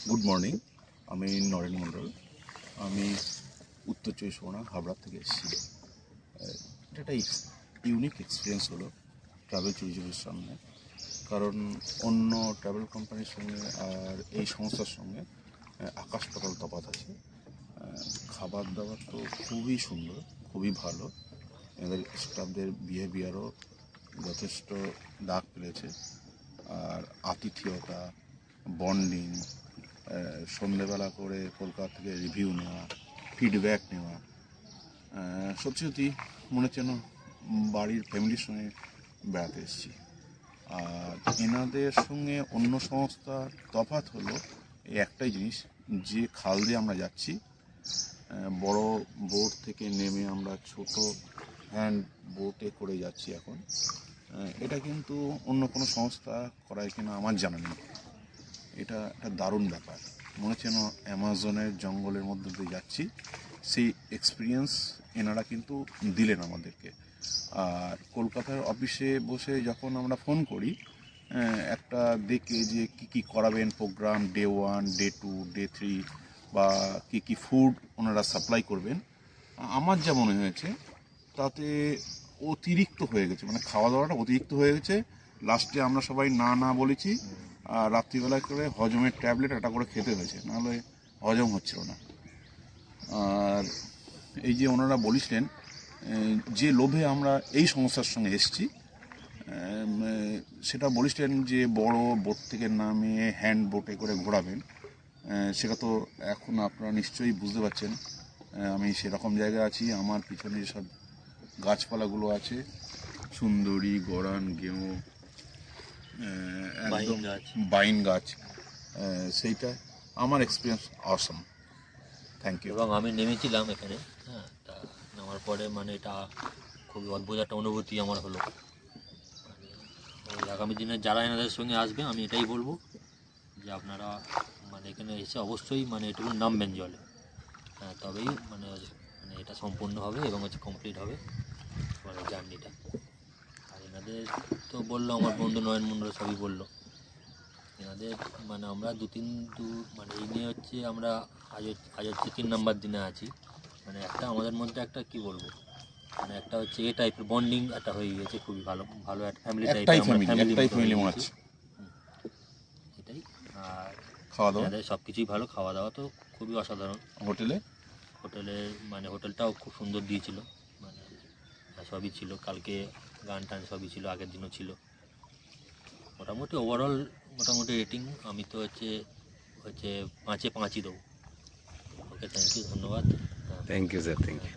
Good morning, আমি নরেন মণ্ডল। আমি উত্তর চব্বিশ পরগনা হাবড়া থেকে এসেছি। এটা একটা ইউনিক এক্সপিরিয়েন্স হলো ট্রাভেল ট্যুরিজমের সামনে, কারণ অন্য ট্রাভেল কোম্পানির সঙ্গে আর এই সংস্থার সঙ্গে আকাশ পাতাল তফাৎ আছে। খাবার দাবার তো খুবই সুন্দর, খুবই ভালো। এদের স্টাফদের বিহেভিয়ারও যথেষ্ট দাগ ফেলেছে। আর আতিথেয়তা, বন্ডিং, সন্ধেবেলা করে কলকাতা থেকে রিভিউ নেওয়া, ফিডব্যাক নেওয়া, সত্যি সত্যি মনে হচ্ছে যেন বাড়ির ফ্যামিলির সঙ্গে বেড়াতে এসেছি। আর এনাদের সঙ্গে অন্য সংস্থার তফাৎ হলো এই একটাই জিনিস, যে খাল দিয়ে আমরা যাচ্ছি, বড় বোট থেকে নেমে আমরা ছোট হ্যান্ড বোটে করে যাচ্ছি এখন। এটা কিন্তু অন্য কোনো সংস্থা করায় কিনা আমার জানা নেই। এটা একটা দারুণ ব্যাপার, মনে হচ্ছে যেন অ্যামাজনের জঙ্গলের মধ্যে দিয়ে যাচ্ছি। সেই এক্সপিরিয়েন্স এনারা কিন্তু দিলেন আমাদেরকে। আর কলকাতার অফিসে বসে যখন আমরা ফোন করি একটা দেখে যে কী কী করাবেন প্রোগ্রাম, ডে 1, ডে 2, ডে 3, বা কী কী ফুড ওনারা সাপ্লাই করবেন, আমার যা মনে হয়েছে তাতে অতিরিক্ত হয়ে গেছে, মানে খাওয়া দাওয়াটা অতিরিক্ত হয়ে গেছে। লাস্টে আমরা সবাই না না বলেছি, আর রাত্রিবেলায় করে হজমের ট্যাবলেট একটা করে খেতে হয়েছে, নাহলে হজম হচ্ছিল না। আর এই যে ওনারা বলেছিলেন, যে লোভে আমরা এই সমস্যার সঙ্গে এসেছি, সেটা বলেছিলেন যে বড় বোট থেকে নামে হ্যান্ড বোটে করে ঘোরাবেন। সেটা তো এখন আপনারা নিশ্চয়ই বুঝতে পারছেন আমি সেরকম জায়গায় আছি। আমার পিছনে সব গাছপালাগুলো আছে, সুন্দরী, গরান, গেঁয়ো, একদম বাইন গাছ, সেইটা আমার এক্সপিরিয়েন্স অসম। Thank you. এবং আমি নেমেছিলাম এখানে, হ্যাঁ, তা নামার পরে মানে এটা খুবই অদ্ভুত একটা অনুভূতি আমার হলো। মানে আগামী দিনে যারা এনাদের সঙ্গে আসবে আমি এটাই বলবো যে আপনারা মানে এখানে এসে অবশ্যই মানে এটুকু নামবেন জলে, হ্যাঁ, তবেই মানে মানে এটা সম্পূর্ণ হবে এবং কমপ্লিট হবে মানে জার্নিটা। আর এনাদের তো বললো, আমার বন্ধু নয়ন মণ্ডল সবই বললো এনাদের, মানে আমরা মানে এই নিয়ে হচ্ছে আমরা আজ হচ্ছে 3 নম্বর দিনে আছি। মানে একটা আমাদের মধ্যে একটা কি বলবো, মানে একটা হচ্ছে এ টাইপের বন্ডিং একটা হয়ে গেছে, খুবই ভালো ভালো একটা ফ্যামিলি টাইপের, ফ্যামিলি মনে হচ্ছে এটাই। আর খাওয়া দাওয়া এনাদের সব কিছুই ভালো, খাওয়া দাওয়া তো খুবই অসাধারণ। হোটেলে মানে হোটেলটাও খুব সুন্দর দিয়েছিল, মানে সবই ছিল, কালকে গান টান সবই ছিল, আগের দিনও ছিল। মোটামুটি ওভারঅল মোটামুটি রেটিং আমি তো হচ্ছে 5-এ 5ই দেবো। ওকে, থ্যাংক ইউ, ধন্যবাদ। Thank you sir, thank you.